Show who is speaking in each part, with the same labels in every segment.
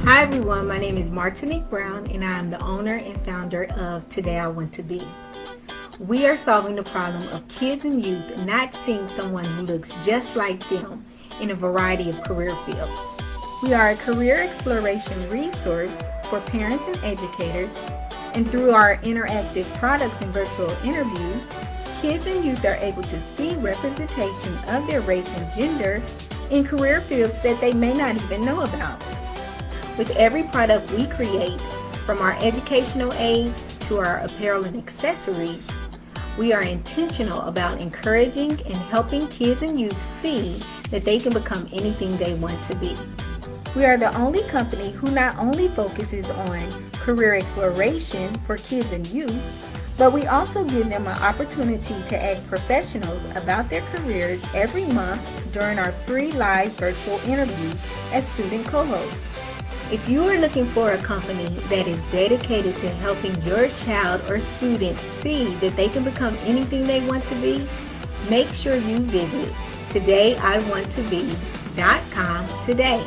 Speaker 1: Hi everyone, my name is Martinique Brown and I am the owner and founder of Today I Want to Be. We are solving the problem of kids and youth not seeing someone who looks just like them in a variety of career fields. We are a career exploration resource for parents and educators, and through our interactive products and virtual interviews, kids and youth are able to see representation of their race and gender in career fields that they may not even know about. With every product we create, from our educational aids to our apparel and accessories, we are intentional about encouraging and helping kids and youth see that they can become anything they want to be. We are the only company who not only focuses on career exploration for kids and youth, but we also give them an opportunity to ask professionals about their careers every month during our free live virtual interviews as student co-hosts. If you are looking for a company that is dedicated to helping your child or student see that they can become anything they want to be, make sure you visit todayiwanttobe.com today.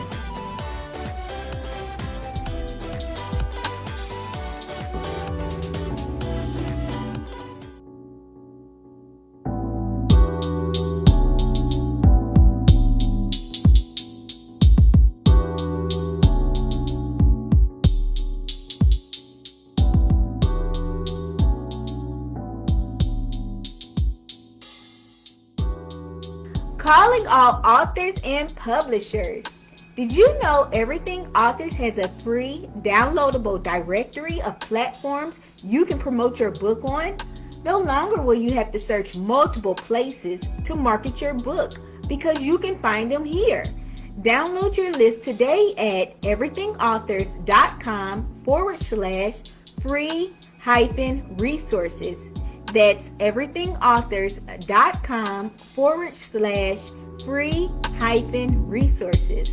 Speaker 1: Calling all authors and publishers. Did you know Everything Authors has a free downloadable directory of platforms you can promote your book on? No longer will you have to search multiple places to market your book because you can find them here. Download your list today at everythingauthors.com/free-resources. That's everythingauthors.com/free-resources.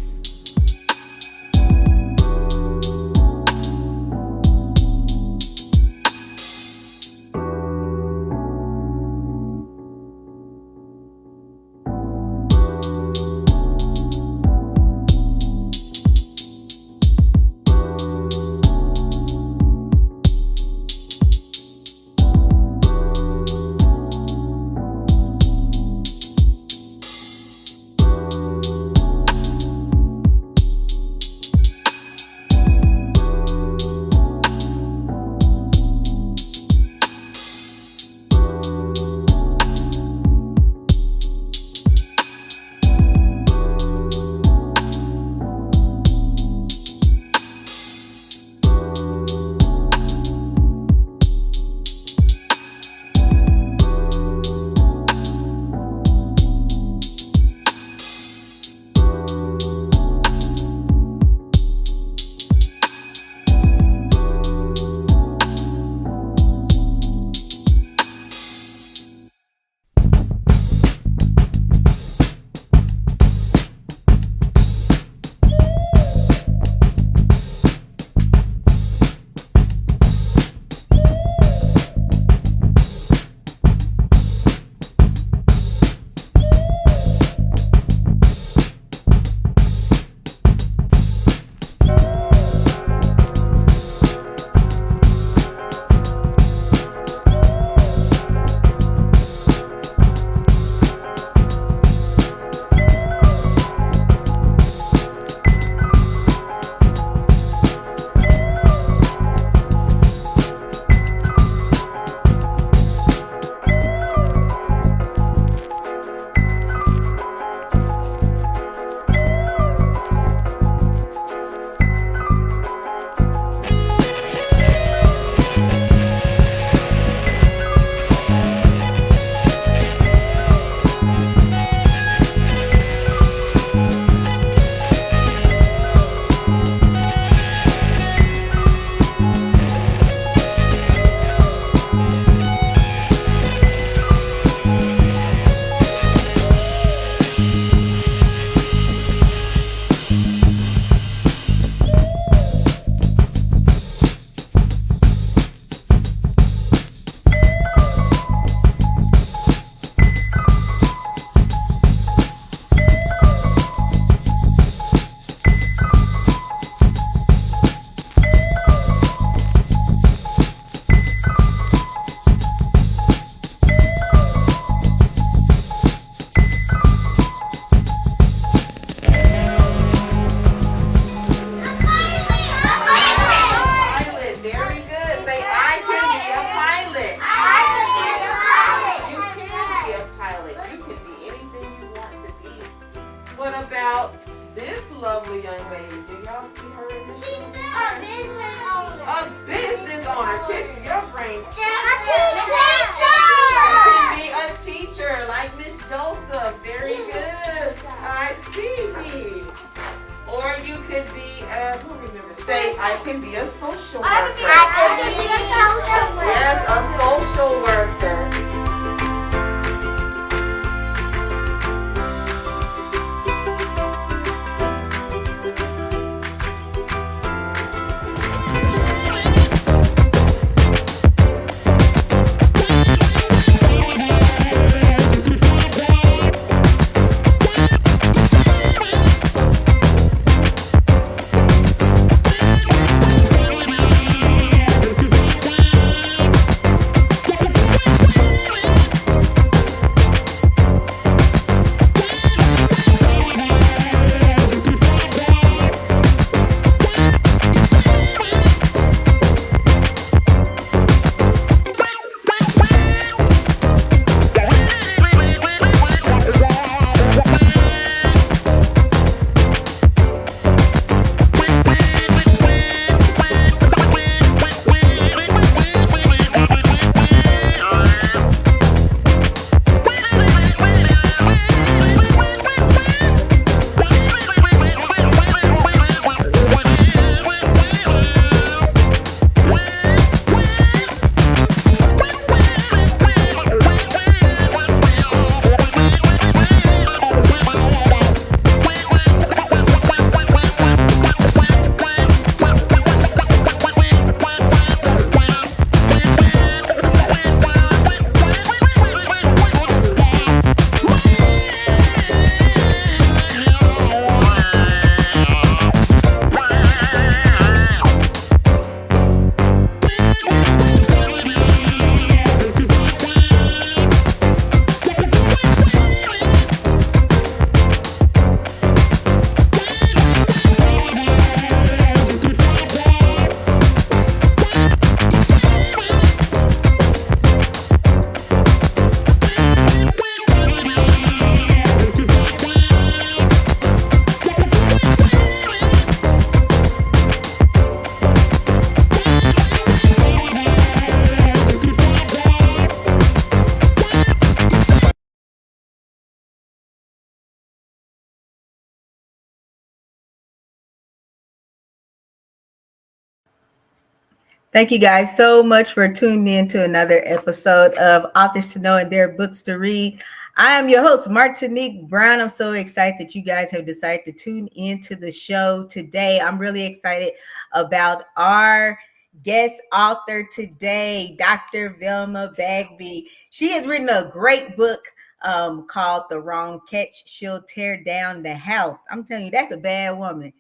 Speaker 1: Thank you guys so much for tuning in to another episode of Authors to Know and Their Books to Read. I am your host, Martinique Brown. I'm so excited that you guys have decided to tune into the show today. I'm really excited about our guest author today, Dr. Velma Bagby. She has written a great book called The Wrong Catch. She'll tear down the house. I'm telling you, that's a bad woman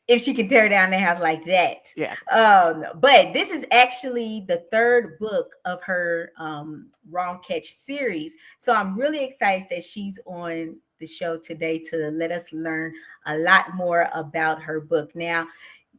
Speaker 1: if she can tear down the house like that.
Speaker 2: Yeah.
Speaker 1: But this is actually the third book of her Wrong Catch series. So I'm really excited that she's on the show today to let us learn a lot more about her book. Now,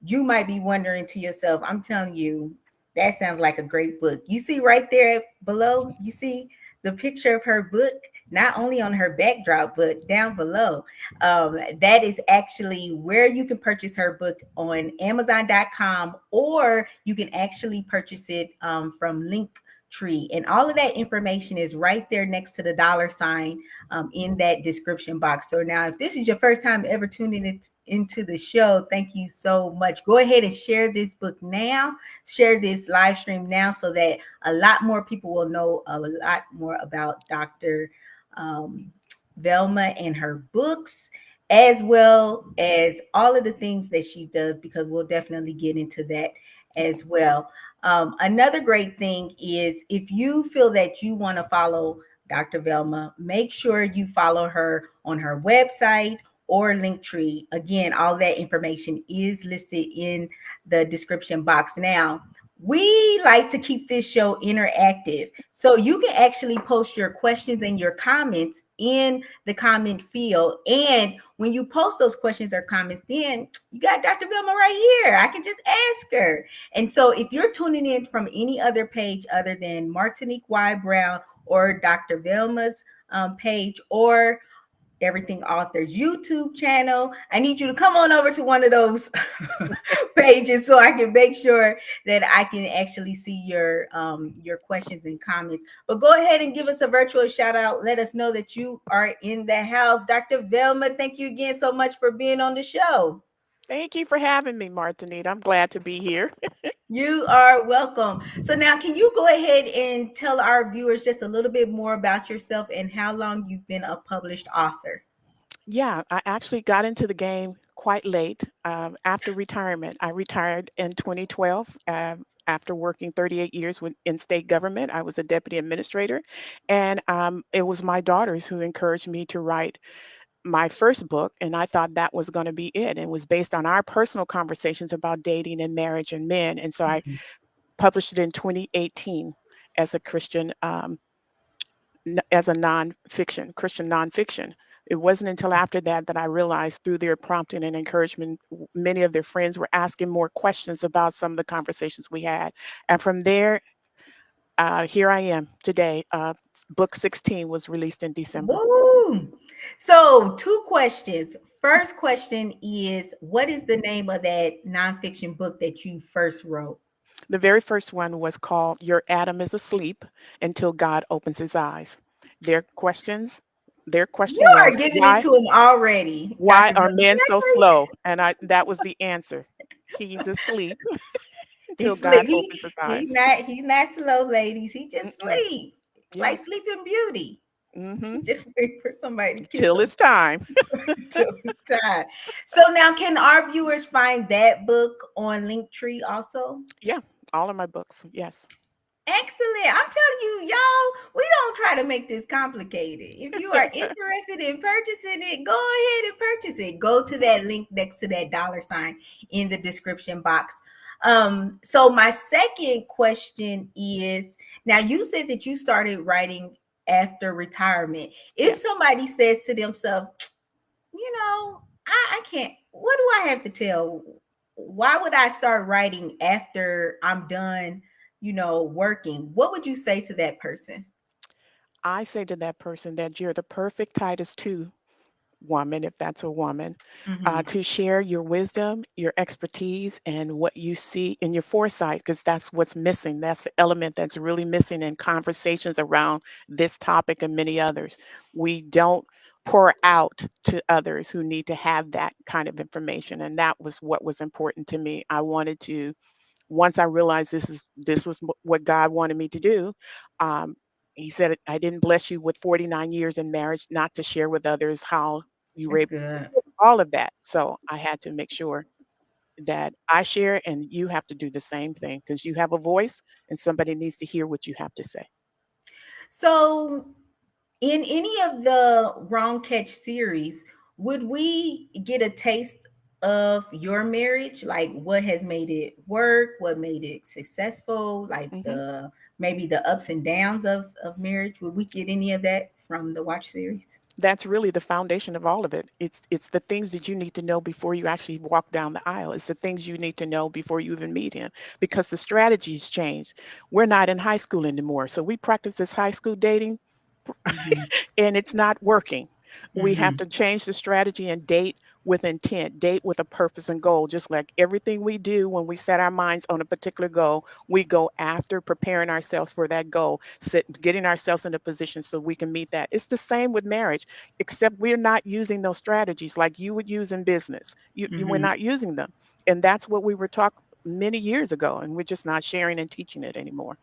Speaker 1: you might be wondering to yourself, I'm telling you, that sounds like a great book. You see right there below, you see the picture of her book, not only on her backdrop, but down below. That is actually where you can purchase her book on Amazon.com, or you can actually purchase it from Linktree. And all of that information is right there next to the dollar sign in that description box. So now, if this is your first time ever tuning it into the show, thank you so much. Go ahead and share this book now, share this live stream now, so that a lot more people will know a lot more about Dr. Um, Velma and her books, as well as all of the things that she does, because we'll definitely get into that
Speaker 2: Okay.
Speaker 1: as well. Another great thing is if you feel that you want to follow Dr. Velma, make sure you follow her on her website or Linktree. Again, all that information is listed in the description box. Now, we like to keep this show interactive. So you can actually post your questions and your comments in the comment field. And when you post those questions or comments, then you got Dr. Vilma right here. I can just ask her. And so if you're tuning in from any other page other than Martinique Y. Brown or Dr. Vilma's page, or Everything Authors YouTube channel, I need you to come on over to one of those pages so I can make sure that I can actually see your questions and comments. But go ahead and give us a virtual shout out. Let us know that you are in the house. Dr. Velma, thank you again so much for being on the show.
Speaker 2: Thank you for having me, Martinita. I'm glad to be here.
Speaker 1: You are welcome. So now, can you go ahead and tell our viewers just a little bit more about yourself and how long you've been a published author?
Speaker 2: Yeah, I actually got into the game quite late after retirement. I retired in 2012 after working 38 years in state government. I was a deputy administrator, and it was my daughters who encouraged me to write my first book, and I thought that was going to be it. It was based on our personal conversations about dating and marriage and men, and so I published it in 2018 as a Christian. As a nonfiction, Christian nonfiction. It wasn't until after that that I realized through their prompting and encouragement, many of their friends were asking more questions about some of the conversations we had. And from there, here I am today. Book 16 was released in December.
Speaker 1: Boom. So, two questions. First question is, what is the name of that nonfiction book that you first wrote?
Speaker 2: The very first one was called Your Adam is Asleep Until God Opens His Eyes. Their questions, their
Speaker 1: You
Speaker 2: question
Speaker 1: are
Speaker 2: was,
Speaker 1: giving it
Speaker 2: why
Speaker 1: to him already,
Speaker 2: why
Speaker 1: Dr.
Speaker 2: are
Speaker 1: Miller.
Speaker 2: men so slow? And that was the answer. He's asleep until
Speaker 1: He's sleep.
Speaker 2: God
Speaker 1: He
Speaker 2: opens his
Speaker 1: he's
Speaker 2: eyes.
Speaker 1: not he's not slow, ladies. He just
Speaker 2: Mm-mm.
Speaker 1: sleep
Speaker 2: Yeah.
Speaker 1: like Sleeping Beauty.
Speaker 2: Mm-hmm.
Speaker 1: Just wait for somebody to kiss
Speaker 2: Till
Speaker 1: him
Speaker 2: it's time.
Speaker 1: till it's time. So now, can our viewers find that book on Linktree also?
Speaker 2: Yeah. All of my books. Yes.
Speaker 1: Excellent. I'm telling you, y'all, we don't try to make this complicated. If you are interested in purchasing it, go ahead and purchase it. Go to that link next to that dollar sign in the description box. So my second question is, now you said that you started writing after retirement. If
Speaker 2: Yes.
Speaker 1: somebody says to themselves, I can't, what do I have to tell? Why would I start writing after I'm done, working? What would you say to that person?
Speaker 2: I say to that person that you're the perfect Titus 2 woman, if that's a woman,
Speaker 1: Hmm.
Speaker 2: to share your wisdom, your expertise, and what you see in your foresight, because that's what's missing. That's the element that's really missing in conversations around this topic and many others. We don't pour out to others who need to have that kind of information. And that was what was important to me. I wanted to once I realized this was what God wanted me to do, um, He said, "I didn't bless you with 49 years in marriage, not to share with others how you were
Speaker 1: That's
Speaker 2: able
Speaker 1: good.
Speaker 2: to do all of that." So I had to make sure that I share, and you have to do the same thing because you have a voice, and somebody needs to hear what you have to say.
Speaker 1: So, in any of the Wrong Catch series, would we get a taste of your marriage? Like what has made it work, what made it successful, like
Speaker 2: Hmm.
Speaker 1: the maybe the ups and downs of marriage? Would we get any of that from the watch series?
Speaker 2: That's really the foundation of all of it. It's the things that you need to know before you actually walk down the aisle. It's the things you need to know before you even meet him, because the strategies change. We're not in high school anymore, so we practice this high school dating,
Speaker 1: Mm-hmm.
Speaker 2: and it's not working. We have
Speaker 1: Mm-hmm.
Speaker 2: to change the strategy and date with intent, date with a purpose and goal. Just like everything we do when we set our minds on a particular goal, we go after preparing ourselves for that goal, getting ourselves in a position so we can meet that. It's the same with marriage, except we're not using those strategies like you would use in business. We're
Speaker 1: Mm-hmm.
Speaker 2: not using them. And that's what we were taught many years ago, and we're just not sharing and teaching it anymore.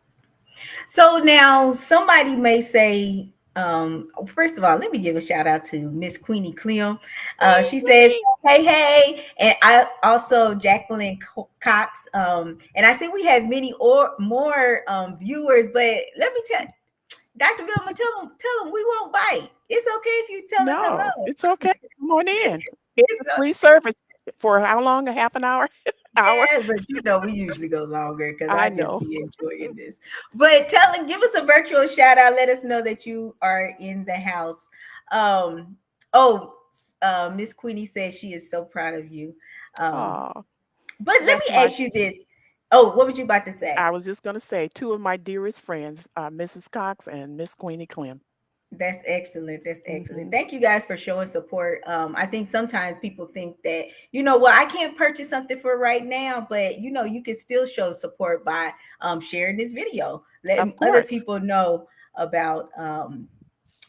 Speaker 1: So now somebody may say, first of all, let me give a shout out to Miss Queenie Clem.
Speaker 2: Queen,
Speaker 1: She says,
Speaker 2: queen.
Speaker 1: hey, hey. And I also Jacqueline Cox. And I see we have many or more viewers, but let me tell Dr. Velma, tell them we won't bite. It's okay if you tell us
Speaker 2: No,
Speaker 1: hello.
Speaker 2: it's okay. Come on in. It's
Speaker 1: It's
Speaker 2: a free service for how long? A half an hour? Hour?
Speaker 1: yeah, but you know we usually go longer because
Speaker 2: I
Speaker 1: I just
Speaker 2: know.
Speaker 1: be enjoying this. But give us a virtual shout out. Let us know that you are in the house. Um, oh, Miss Queenie says she is so proud of you. Um,
Speaker 2: Oh,
Speaker 1: but let
Speaker 2: that's
Speaker 1: me
Speaker 2: my.
Speaker 1: ask you this. Oh, what was you about to say?
Speaker 2: I was just gonna say two of my dearest friends, Mrs. Cox and Miss Queenie Clem.
Speaker 1: That's excellent. That's excellent.
Speaker 2: Hmm.
Speaker 1: Thank you guys for showing support. I think sometimes people think that, well, I can't purchase something for right now, but you can still show support by sharing this video,
Speaker 2: Of
Speaker 1: letting other
Speaker 2: course.
Speaker 1: people know about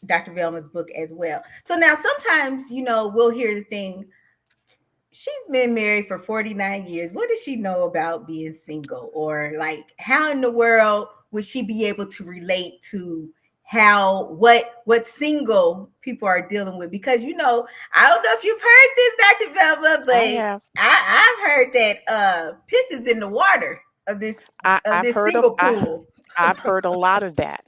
Speaker 1: Dr. Velma's book as well. So now sometimes, we'll hear the thing, she's been married for 49 years. What does she know about being single? Or like how in the world would she be able to relate to how what single people are dealing with? Because I don't know if you've heard this, Dr. Velma,
Speaker 2: I
Speaker 1: but
Speaker 2: have.
Speaker 1: I've heard that piss is in the water of this of
Speaker 2: I've
Speaker 1: this
Speaker 2: heard of
Speaker 1: single pool.
Speaker 2: I've heard a lot of that.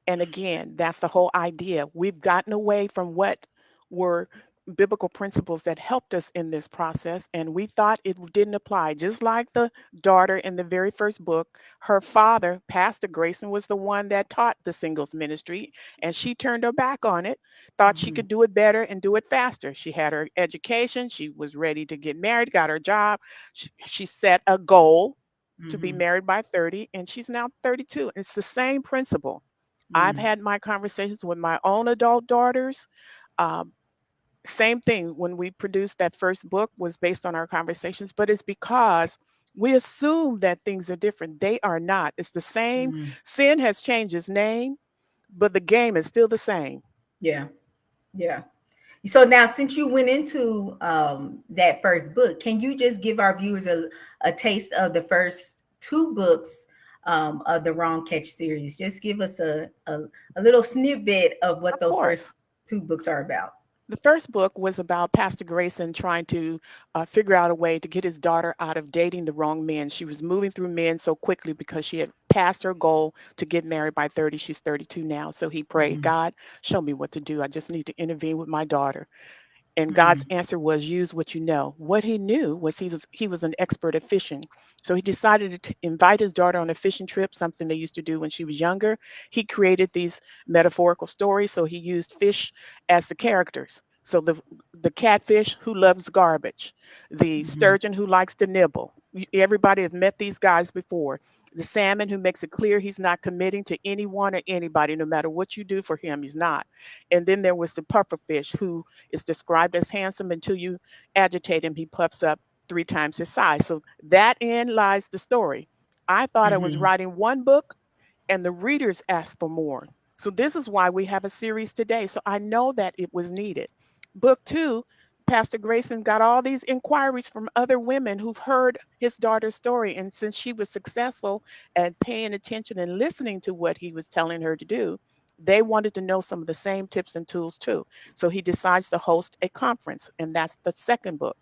Speaker 2: And again, that's the whole idea. We've gotten away from what were biblical principles that helped us in this process, and we thought it didn't apply. Just like the daughter in the very first book, her father, Pastor Grayson, was the one that taught the singles ministry, and she turned her back on it, thought she
Speaker 1: Mhm,
Speaker 2: could do it better and do it faster. She had her education, she was ready to get married, got her job, she set a goal to be
Speaker 1: mhm,
Speaker 2: married by 30, and she's now 32. It's the same principle. I've
Speaker 1: mhm,
Speaker 2: had my conversations with my own adult daughters. Um, Same thing when we produced that first book was based on our conversations, but it's because we assume that things are different. They are not. It's the same.
Speaker 1: mhm.
Speaker 2: Sin has changed its name, but the game is still the same.
Speaker 1: Yeah, yeah. So now, since you went into that first book, can you just give our viewers a taste of the first two books of the Wrong Catch series? Just give us a little snippet of what
Speaker 2: Of
Speaker 1: those first
Speaker 2: course.
Speaker 1: two books are about.
Speaker 2: The first book was about Pastor Grayson trying to figure out a way to get his daughter out of dating the wrong men. She was moving through men so quickly because she had passed her goal to get married by 30. She's 32 now. So he prayed,
Speaker 1: Mm-hmm.
Speaker 2: God, show me what to do. I just need to intervene with my daughter. And God's
Speaker 1: Mm-hmm.
Speaker 2: answer was use what you know. What he knew was he was an expert at fishing. So he decided to invite his daughter on a fishing trip, something they used to do when she was younger. He created these metaphorical stories, so he used fish as the characters. So the catfish who loves garbage, the
Speaker 1: Mm-hmm.
Speaker 2: sturgeon who likes to nibble. Everybody has met these guys before. The salmon who makes it clear he's not committing to anyone or anybody, no matter what you do for him, he's not. And then there was the pufferfish who is described as handsome until you agitate him, he puffs up 3 times his size. So that in lies the story. I thought I was
Speaker 1: Mm-hmm.
Speaker 2: writing one book and the readers asked for more. So this is why we have a series today. So I know that it was needed. Book 2 Pastor Grayson got all these inquiries from other women who've heard his daughter's story. And since she was successful at paying attention and listening to what he was telling her to do, they wanted to know some of the same tips and tools too. So he decides to host a conference. And that's the second book,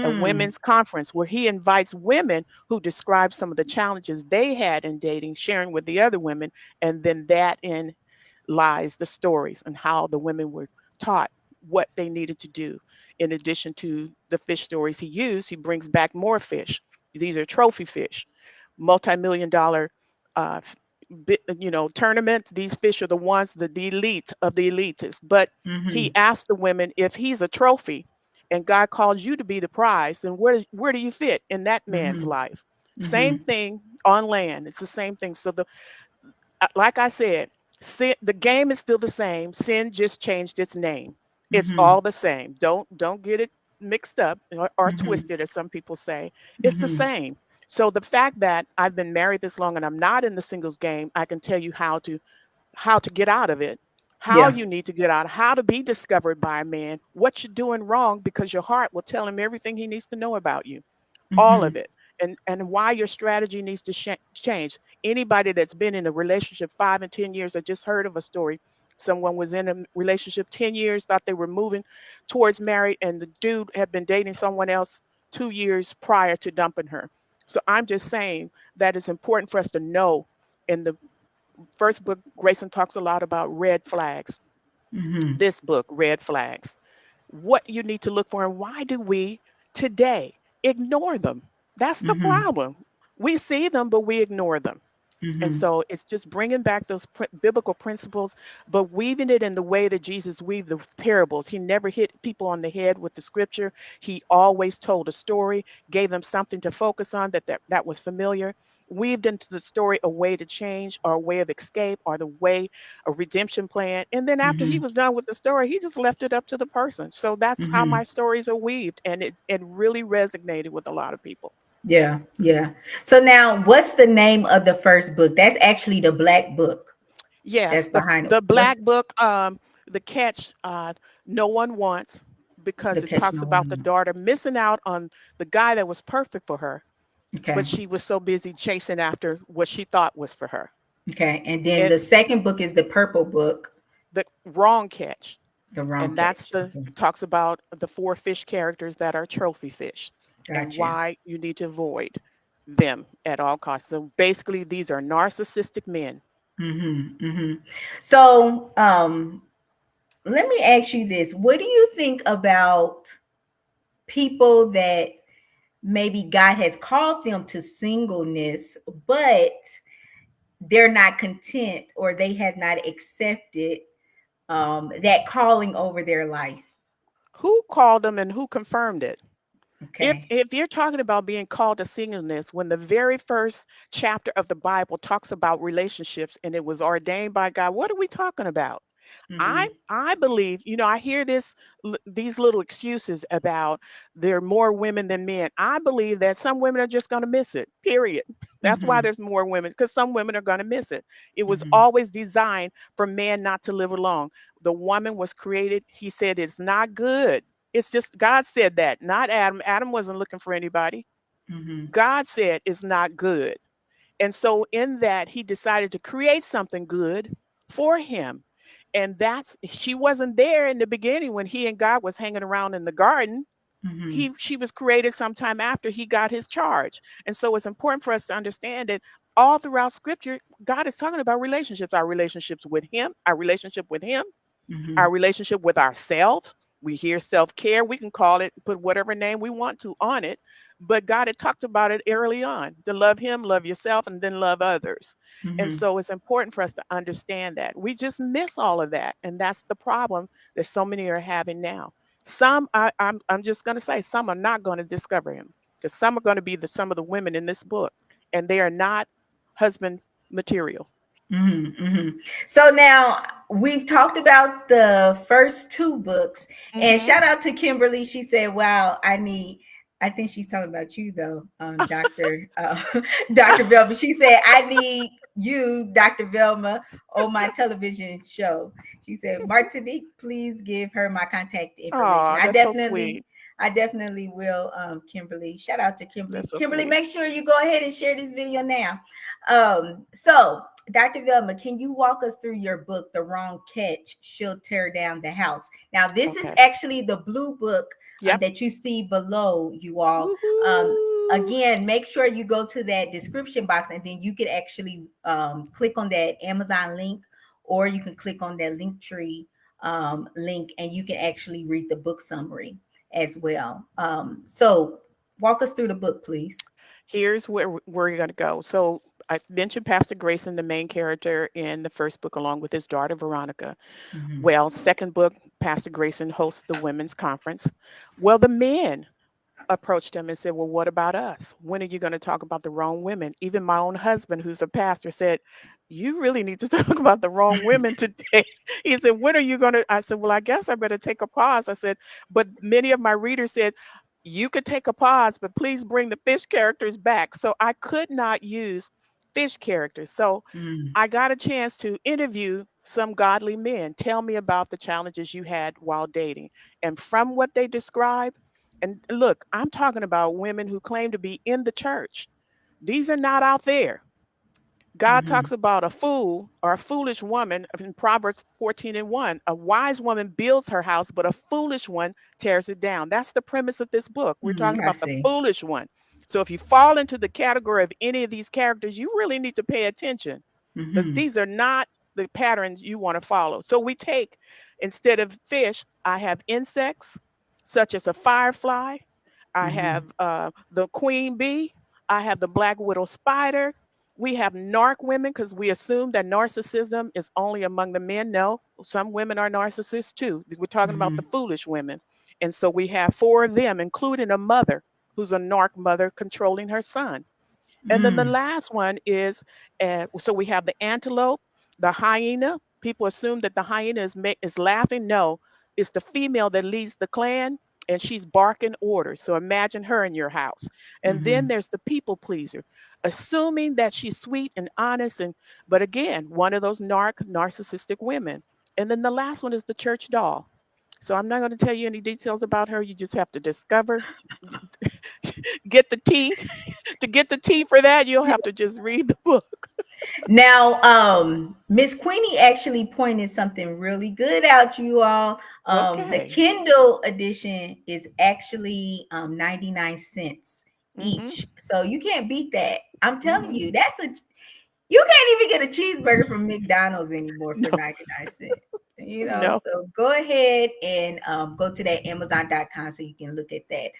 Speaker 2: a
Speaker 1: Mm.
Speaker 2: women's conference, where he invites women who describe some of the challenges they had in dating, sharing with the other women. And then that in lies the stories and how the women were taught what they needed to do. In addition to the fish stories he used, he brings back more fish. These are trophy fish, multi-million dollar uh, tournament. These fish are the ones, the elite of the elitists. But he
Speaker 1: Mhm.
Speaker 2: asked the women, if he's a trophy and God calls you to be the prize, then where do you fit in that man's
Speaker 1: Mhm.
Speaker 2: life? Same
Speaker 1: Mhm.
Speaker 2: thing on land. It's the same thing. So like I said, sin, the game is still the same. Sin just changed its name. It's
Speaker 1: Mhm.
Speaker 2: all the same. Don't get it mixed up or
Speaker 1: Mhm.
Speaker 2: twisted, as some people say. It's the
Speaker 1: Mhm.
Speaker 2: same. So the fact that I've been married this long and I'm not in the singles game, I can tell you how to get out of it, how
Speaker 1: Yeah.
Speaker 2: you need to get out, how to be discovered by a man, what you're doing wrong, because your heart will tell him everything he needs to know about you, all of
Speaker 1: Mhm.
Speaker 2: it, and why your strategy needs to change. Anybody that's been in a relationship 5 and 10 years, I just heard of a story. Someone was in a relationship 10 years, thought they were moving towards married, and the dude had been dating someone else 2 years prior to dumping her. So I'm just saying that it's important for us to know. In the first book, Grayson talks a lot about red flags.
Speaker 1: Mhm.
Speaker 2: This book, Red Flags, what you need to look for, and why do we today ignore them? That's the
Speaker 1: Mhm.
Speaker 2: problem. We see them, but we ignore them. And
Speaker 1: Mhm.
Speaker 2: so it's just bringing back those biblical principles, but weaving it in the way that Jesus weaved the parables. He never hit people on the head with the scripture. He always told a story, gave them something to focus on that was familiar, weaved into the story a way to change or a way of escape or the way, a redemption plan. And then after he
Speaker 1: Mhm.
Speaker 2: was done with the story, he just left it up to the person. So that's how my
Speaker 1: Mhm.
Speaker 2: stories are weaved. And it really resonated with a lot of people.
Speaker 1: Yeah. Yeah. So now, what's the name of the first book? That's actually the black book
Speaker 2: Yes,
Speaker 1: that's
Speaker 2: the
Speaker 1: behind it.
Speaker 2: the
Speaker 1: What's
Speaker 2: black book, the catch, no one wants,
Speaker 1: the
Speaker 2: because it
Speaker 1: catch?
Speaker 2: talks
Speaker 1: No
Speaker 2: about the
Speaker 1: one.
Speaker 2: daughter missing out on the guy that was perfect for her, but
Speaker 1: Okay.
Speaker 2: she was so busy chasing after what she thought was for her.
Speaker 1: Okay. And then
Speaker 2: It
Speaker 1: the second book is the purple book,
Speaker 2: the wrong catch,
Speaker 1: the wrong
Speaker 2: and that's
Speaker 1: catch.
Speaker 2: the
Speaker 1: Okay.
Speaker 2: talks about the four fish characters that are trophy fish, and
Speaker 1: Gotcha.
Speaker 2: why you need to avoid them at all costs. So basically, these are narcissistic men.
Speaker 1: Mm-hmm. Mm-hmm. So, let me ask you this. What do you think about people that maybe God has called them to singleness, but they're not content or they have not accepted that calling over their life?
Speaker 2: Who called them and who confirmed it? if
Speaker 1: Okay.
Speaker 2: if you're talking about being called to singleness, when the very first chapter of the Bible talks about relationships and it was ordained by God, what are we talking about? I
Speaker 1: Mm-hmm.
Speaker 2: I believe, I hear these little excuses about there are more women than men. I believe that some women are just going to miss it. Period. That's why
Speaker 1: Mm-hmm.
Speaker 2: there's more women, because some women are going to miss it. It was
Speaker 1: Mm-hmm.
Speaker 2: always designed for man not to live alone. The woman was created, he said it's not good. It's just God said that, not Adam. Adam wasn't looking for anybody.
Speaker 1: Mm-hmm.
Speaker 2: God said it's not good. And so, in that, he decided to create something good for him. And she wasn't there in the beginning when he and God was hanging around in the garden.
Speaker 1: Mm-hmm.
Speaker 2: She was created sometime after he got his charge. And so, it's important for us to understand that all throughout scripture, God is talking about relationships, our relationship with him, our
Speaker 1: Mm-hmm.
Speaker 2: relationship with ourselves. We hear self care. We can call it, put whatever name we want to on it. But God had talked about it early on, to love Him, love yourself, and then love others. And
Speaker 1: Mm-hmm.
Speaker 2: so it's important for us to understand that. We just miss all of that. And that's the problem that so many are having now. I'm just going to say, some are not going to discover Him, because some are going to be some of the women in this book, and they are not husband material.
Speaker 1: Mm-hmm, mm-hmm. So now we've talked about the first two books, and
Speaker 2: Hmm.
Speaker 1: shout out to Kimberly. She said, "Wow, I think she's talking about you though, Doctor Doctor Velma." She said, "I need you, Doctor Velma, on my television show." She said, "Martinique, please give her my contact information."
Speaker 2: Oh,
Speaker 1: I
Speaker 2: that's so
Speaker 1: definitely,
Speaker 2: sweet.
Speaker 1: I definitely will, Kimberly. Shout out to Kimberly.
Speaker 2: That's so
Speaker 1: Kimberly,
Speaker 2: sweet.
Speaker 1: make sure you go ahead and share this video now. So Dr. Velma, can you walk us through your book, The Wrong Catch? She'll Tear Down the House. Now, this is
Speaker 2: Okay.
Speaker 1: actually the blue book
Speaker 2: Yep.
Speaker 1: that you see below, you all.
Speaker 2: Woohoo.
Speaker 1: Again, make sure you go to that description box and then you can actually click on that Amazon link, or you can click on that link tree link, and you can actually read the book summary as well. So walk us through the book, please.
Speaker 2: Here's where you're going to go. So I mentioned Pastor Grayson, the main character in the first book, along with his daughter Veronica.
Speaker 1: Mm-hmm.
Speaker 2: Well, second book, Pastor Grayson hosts the women's conference. Well, the men approached him and said, "Well, what about us? When are you going to talk about the wrong women?" Even my own husband, who's a pastor, said, "You really need to talk about the wrong women today." He said, "When are you going to?" I said, "Well, I guess I better take a pause." I said, "But many of my readers said, you could take a pause, but please bring the fish characters back." So I could not use fish characters. So
Speaker 1: Mm-hmm.
Speaker 2: I got a chance to interview some godly men. Tell me about the challenges you had while dating. And from what they describe, and look, I'm talking about women who claim to be in the church. These are not out there. God
Speaker 1: Mm-hmm.
Speaker 2: talks about a fool or a foolish woman in Proverbs 14 and 1. A wise woman builds her house, but a foolish one tears it down. That's the premise of this book. We're talking
Speaker 1: I
Speaker 2: about the
Speaker 1: see.
Speaker 2: foolish one. So if you fall into the category of any of these characters, you really need to pay attention, because
Speaker 1: Mm-hmm.
Speaker 2: these are not the patterns you want to follow. So we take, instead of fish, I have insects such as a firefly. I
Speaker 1: Mm-hmm.
Speaker 2: have the queen bee. I have the black widow spider. We have narc women because we assume that narcissism is only among the men. No, some women are narcissists too. We're talking about the
Speaker 1: Mm-hmm.
Speaker 2: foolish women. And so we have four of them, including a mother who's a narc mother controlling her son. And then the
Speaker 1: Mm-hmm.
Speaker 2: last one is, so we have the antelope, the hyena. People assume that the hyena is laughing. No, it's the female that leads the clan, and she's barking orders. So imagine her in your house. And then
Speaker 1: Mm-hmm.
Speaker 2: there's the people pleaser, assuming that she's sweet and honest, and but again, one of those narcissistic women. And then the last one is the church doll. So I'm not going to tell you any details about her. You just have to discover, get the tea. To get the tea for that, you'll have to just read the book.
Speaker 1: Now, Miss Queenie actually pointed something really good out, you all. The
Speaker 2: Okay.
Speaker 1: Kindle edition is actually 99 cents
Speaker 2: Mhm.
Speaker 1: each. So you can't beat that. I'm telling
Speaker 2: Mhm.
Speaker 1: you, that's a you can't even get a cheeseburger from McDonald's anymore for
Speaker 2: No.
Speaker 1: 99 cents. You know,
Speaker 2: No.
Speaker 1: so go ahead and go to that Amazon.com so you can look at that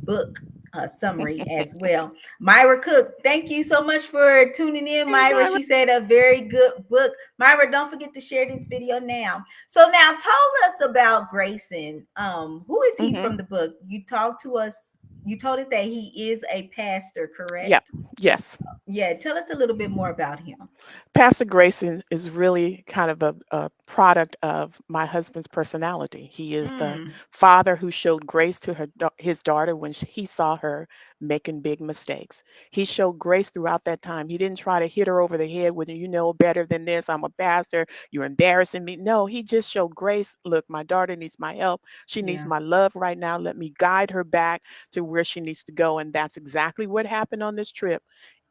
Speaker 1: book summary as well. Myra Cook, thank you so much for tuning in,
Speaker 2: Hey,
Speaker 1: Myra.
Speaker 2: Myra.
Speaker 1: She said a very good book. Myra, don't forget to share this video now. So now tell us about Grayson. Who is he
Speaker 2: Mhm.
Speaker 1: from the book? You talked to us. You told us that he is a pastor,
Speaker 2: Yep.
Speaker 1: correct?
Speaker 2: Yes.
Speaker 1: Yeah, tell us a little bit more about him.
Speaker 2: Pastor Grayson is really kind of a product of my husband's personality. He is the
Speaker 1: Mm,
Speaker 2: father who showed grace to his daughter when he saw her making big mistakes. He showed grace throughout that time. He didn't try to hit her over the head with, you know better than this. I'm a pastor. You're embarrassing me. No, he just showed grace. Look, my daughter needs my help. She needs
Speaker 1: yeah.
Speaker 2: my love right now. Let me guide her back to where she needs to go. And that's exactly what happened on this trip.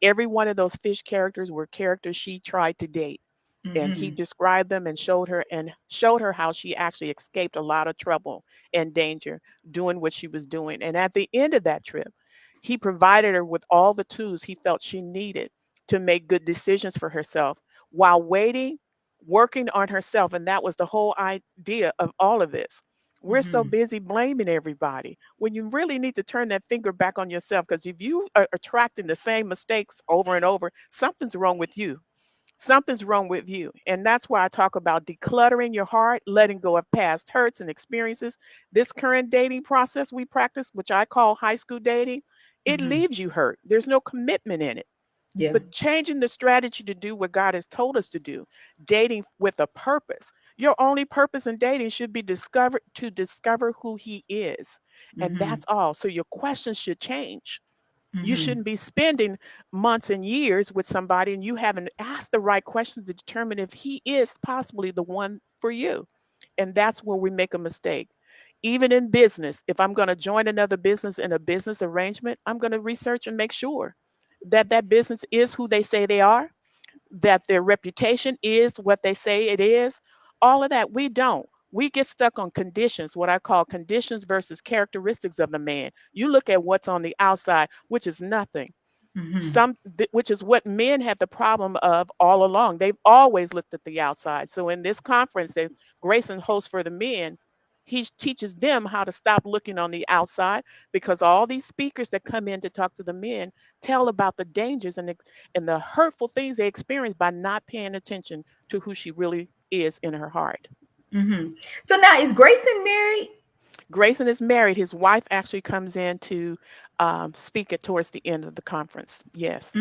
Speaker 2: Every one of those fish characters were characters she tried to date, and he
Speaker 1: Mm-hmm.
Speaker 2: described them and showed her how she actually escaped a lot of trouble and danger doing what she was doing. And at the end of that trip, he provided her with all the tools he felt she needed to make good decisions for herself while waiting, working on herself. And that was the whole idea of all of this. We're so
Speaker 1: Mm-hmm.
Speaker 2: busy blaming everybody when you really need to turn that finger back on yourself, because if you are attracting the same mistakes over and over, something's wrong with you. Something's wrong with you. And that's why I talk about decluttering your heart, letting go of past hurts and experiences. This current dating process we practice, which I call high school dating, it
Speaker 1: Mm-hmm.
Speaker 2: leaves you hurt. There's no commitment in it.
Speaker 1: Yeah.
Speaker 2: But changing the strategy to do what God has told us to do, dating with a purpose. Your only purpose in dating should be discover who he is. And
Speaker 1: Mm-hmm.
Speaker 2: that's all. So your questions should change. You
Speaker 1: Mm-hmm.
Speaker 2: shouldn't be spending months and years with somebody and you haven't asked the right questions to determine if he is possibly the one for you. And that's where we make a mistake. Even in business, if I'm going to join another business in a business arrangement, I'm going to research and make sure that that business is who they say they are, that their reputation is what they say it is. All of that, we don't. We get stuck on conditions, what I call conditions versus characteristics of the man. You look at what's on the outside, which is nothing.
Speaker 1: Mm-hmm.
Speaker 2: Which is what men have the problem of all along. They've always looked at the outside. So in this conference that Grayson hosts for the men, he teaches them how to stop looking on the outside, because all these speakers that come in to talk to the men tell about the dangers and the hurtful things they experience by not paying attention to who she really is in her heart.
Speaker 1: Mm-hmm. So now, is Grayson married?
Speaker 2: Grayson is married. His wife actually comes in to speak it towards the end of the conference. Yes.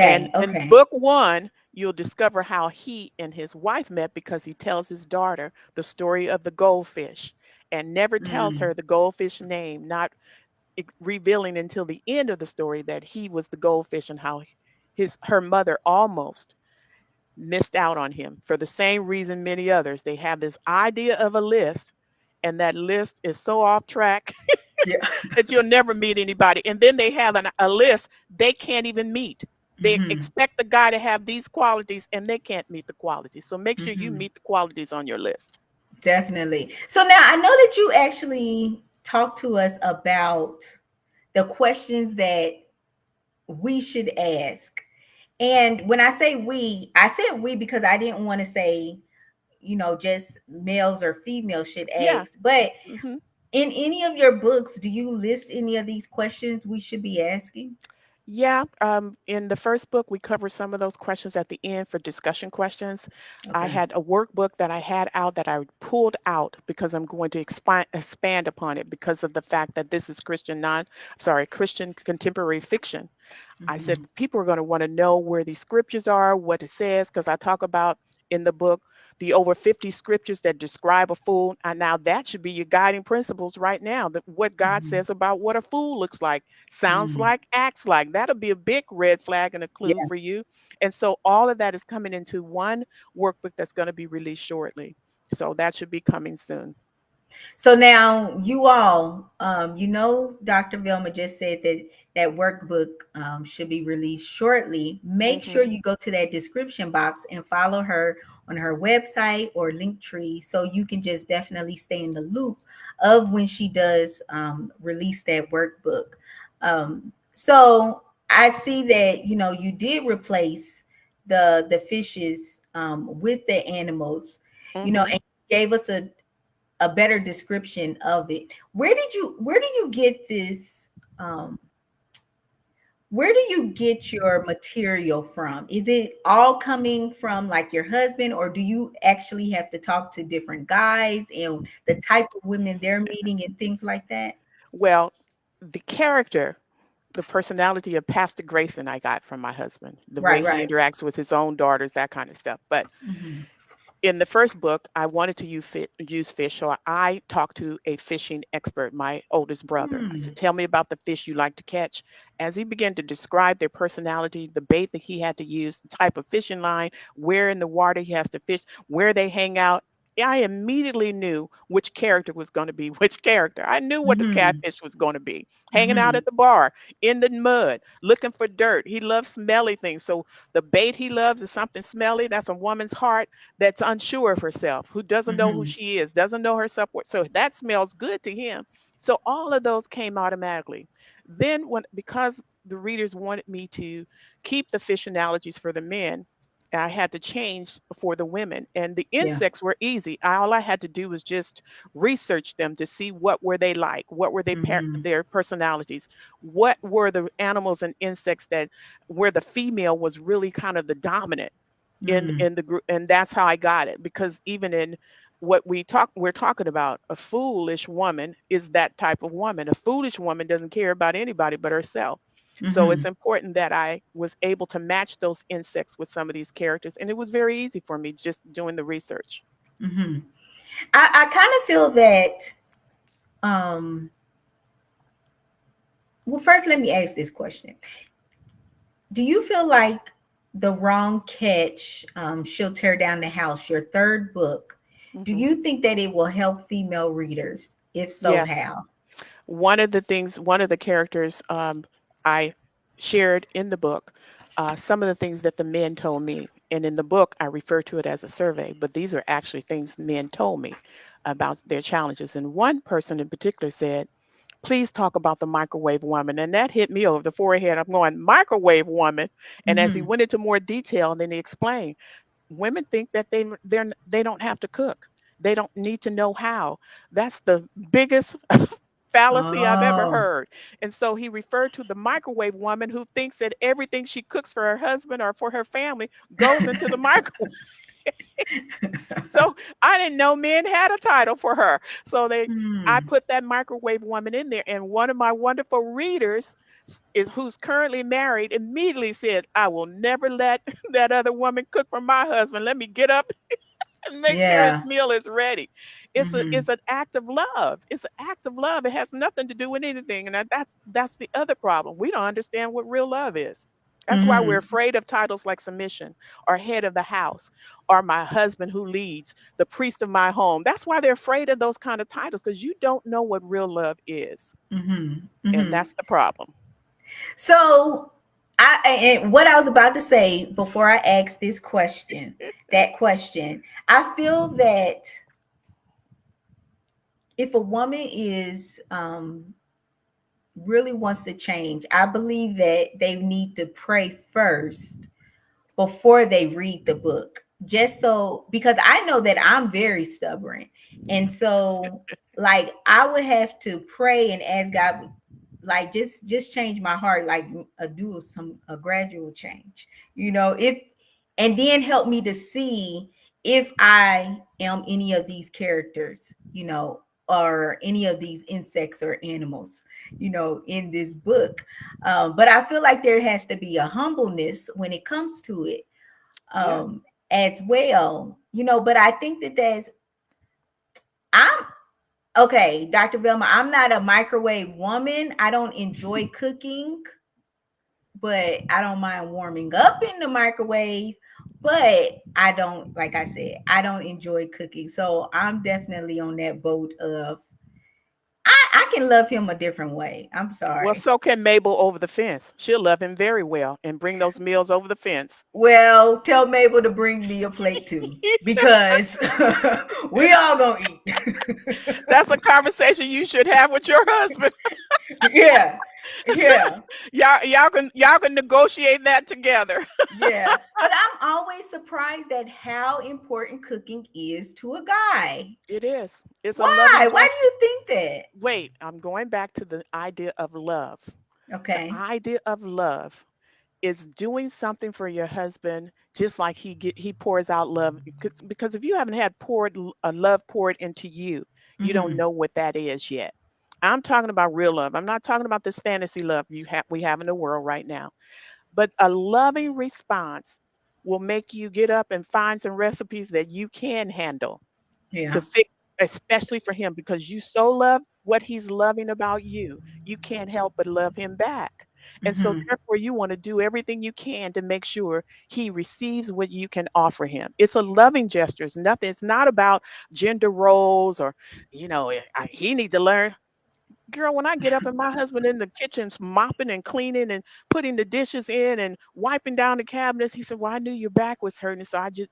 Speaker 2: And
Speaker 1: Okay,
Speaker 2: in
Speaker 1: okay.
Speaker 2: book one, you'll discover how he and his wife met, because he tells his daughter the story of the goldfish and never tells
Speaker 1: Mm,
Speaker 2: her the goldfish name, not revealing until the end of the story that he was the goldfish, and how her mother almost missed out on him for the same reason many others. They have this idea of a list, and that list is so off track
Speaker 1: yeah.
Speaker 2: that you'll never meet anybody. And then they have a list they can't even meet. They
Speaker 1: Mm-hmm.
Speaker 2: expect the guy to have these qualities and they can't meet the qualities. So make sure you
Speaker 1: Mm-hmm.
Speaker 2: meet the qualities on your list.
Speaker 1: Definitely. So now I know that you actually talked to us about the questions that we should ask. And when I say we, I said we because I didn't want to say, just males or females should
Speaker 2: Yeah.
Speaker 1: ask. But
Speaker 2: hmm
Speaker 1: in any of your books, do you list any of these questions we should be asking?
Speaker 2: Yeah, in the first book, we covered some of those questions at the end for discussion questions. I
Speaker 1: Okay.
Speaker 2: had a workbook that I had out that I pulled out because I'm going to expand upon it, because of the fact that this is Christian contemporary fiction. I said
Speaker 1: Mm-hmm.
Speaker 2: people are going to want to know where these scriptures are, what it says, because I talk about in the book the over 50 scriptures that describe a fool. And now that should be your guiding principles right now. That what God
Speaker 1: Mm-hmm.
Speaker 2: says about what a fool looks like, sounds
Speaker 1: Mm.
Speaker 2: like, acts like. That'll be a big red flag and a clue
Speaker 1: Yeah.
Speaker 2: for you. And so all of that is coming into one workbook that's going to be released shortly. So that should be coming soon.
Speaker 1: So now you all, Dr. Velma just said that that workbook should be released shortly. Make sure
Speaker 2: hmm
Speaker 1: you go to that description box and follow her on her website or Linktree, so you can just definitely stay in the loop of when she does release that workbook. So I see that you did replace the fishes with the animals,
Speaker 2: hmm
Speaker 1: and gave us a better description of it. Where do you get this um where do you get your material from? Is it all coming from like your husband, or do you actually have to talk to different guys and the type of women they're meeting and things like that?
Speaker 2: Well, the character, the personality of Pastor Grayson I got from my husband, the way
Speaker 1: Right,
Speaker 2: he
Speaker 1: right.
Speaker 2: interacts with his own daughters, that kind of stuff. But
Speaker 1: Hmm.
Speaker 2: in the first book, I wanted to use fish, so I talked to a fishing expert, my oldest brother. I said,
Speaker 1: Hmm.
Speaker 2: "Tell me about the fish you like to catch." As he began to describe their personality, the bait that he had to use, the type of fishing line, where in the water he has to fish, where they hang out, I immediately knew which character was going to be which character. I knew what the
Speaker 1: Hmm.
Speaker 2: catfish was going to be. Hanging out
Speaker 1: Hmm.
Speaker 2: at the bar, in the mud, looking for dirt. He loves smelly things. So the bait he loves is something smelly. That's a woman's heart that's unsure of herself, who doesn't know who
Speaker 1: Hmm.
Speaker 2: she is, doesn't know her self worth. So that smells good to him. So all of those came automatically. Then, because the readers wanted me to keep the fish analogies for the men, I had to change for the women. And the
Speaker 1: Yeah.
Speaker 2: insects were easy. All I had to do was just research them to see what were they like, what were
Speaker 1: Hmm.
Speaker 2: their personalities, what were the animals and insects that where the female was really kind of the dominant
Speaker 1: Hmm.
Speaker 2: in the group. And that's how I got it, because even in what we're talking about, a foolish woman is that type of woman. A foolish woman doesn't care about anybody but herself. So it's
Speaker 1: Hmm.
Speaker 2: important that I was able to match those insects with some of these characters, and it was very easy for me just doing the research.
Speaker 1: Hmm. I kind of feel that um well, first let me ask this question. Do you feel like The Wrong Catch, She'll Tear Down the House, your third book, do
Speaker 2: hmm
Speaker 1: you think that it will help female readers If so,
Speaker 2: Yes.
Speaker 1: how?
Speaker 2: One of the characters I shared in the book, some of the things that the men told me. And in the book, I refer to it as a survey, but these are actually things men told me about their challenges. And one person in particular said, please talk about the microwave woman. And that hit me over the forehead. I'm going, microwave woman. And as he
Speaker 1: Mm-hmm.
Speaker 2: went into more detail, then he explained, women think that they don't have to cook. They don't need to know how. That's the biggest fallacy I've ever
Speaker 1: Oh.
Speaker 2: heard. And so he referred to the microwave woman who thinks that everything she cooks for her husband or for her family goes into the microwave. So I didn't know men had a title for her. So I
Speaker 1: Hmm.
Speaker 2: put that microwave woman in there. And one of my wonderful readers is who's currently married immediately said, I will never let that other woman cook for my husband. Let me get up and make sure his
Speaker 1: Yeah.
Speaker 2: meal is ready.
Speaker 1: Mm-hmm.
Speaker 2: It's an act of love. It's an act of love. It has nothing to do with anything. And that's the other problem. We don't understand what real love is. That's why we're
Speaker 1: Mm-hmm.
Speaker 2: afraid of titles like submission or head of the house or my husband who leads, the priest of my home. That's why they're afraid of those kind of titles because you don't know what real love is.
Speaker 1: Mm-hmm.
Speaker 2: And
Speaker 1: Mm-hmm.
Speaker 2: that's the problem.
Speaker 1: So, and what I was about to say before I asked this question, that question, I feel that if a woman is really wants to change, I believe that they need to pray first before they read the book. Just so, because I know that I'm very stubborn. And so, like, I would have to pray and ask God, like, just change my heart, like a gradual change, if, and then help me to see if I am any of these characters, or any of these insects or animals, in this book. But I feel like there has to be a humbleness when it comes to it,
Speaker 2: Yeah.
Speaker 1: as well, but I think that I'm okay, Dr. Velma, I'm not a microwave woman. I don't enjoy cooking, but I don't mind warming up in the microwave. But I don't, like I said, I don't enjoy cooking. So I'm definitely on that boat of I can love him a different way. I'm
Speaker 2: Well,
Speaker 1: sorry.
Speaker 2: so can Mabel over the fence. She'll love him very well and bring those meals over the fence.
Speaker 1: Well, tell Mabel to bring me a plate too, because we all gonna eat.
Speaker 2: That's a conversation you should have with your husband.
Speaker 1: Yeah, yeah.
Speaker 2: Y'all can negotiate that together.
Speaker 1: Yeah, but I'm always surprised at how important cooking is to a guy.
Speaker 2: It is. It's a loving
Speaker 1: Why? Why
Speaker 2: gesture.
Speaker 1: do you think that?
Speaker 2: Wait, I'm going back to the idea of love. The
Speaker 1: Okay.
Speaker 2: idea of love is doing something for your husband just like he pours out love because if you haven't had love poured into you, you don't
Speaker 1: Mm-hmm.
Speaker 2: know what that is yet. I'm talking about real love. I'm not talking about this fantasy love we have in the world right now. But a loving response will make you get up and find some recipes that you can handle to
Speaker 1: Yeah.
Speaker 2: fix, especially for him, because you so love what he's loving about you. You can't help but love him back. And so,
Speaker 1: Mm-hmm.
Speaker 2: therefore, you want to do everything you can to make sure he receives what you can offer him. It's a loving gesture. It's nothing. It's not about gender roles or, he need to learn. Girl, when I get up and my husband in the kitchen's mopping and cleaning and putting the dishes in and wiping down the cabinets, he said, well, I knew your back was hurting. So I just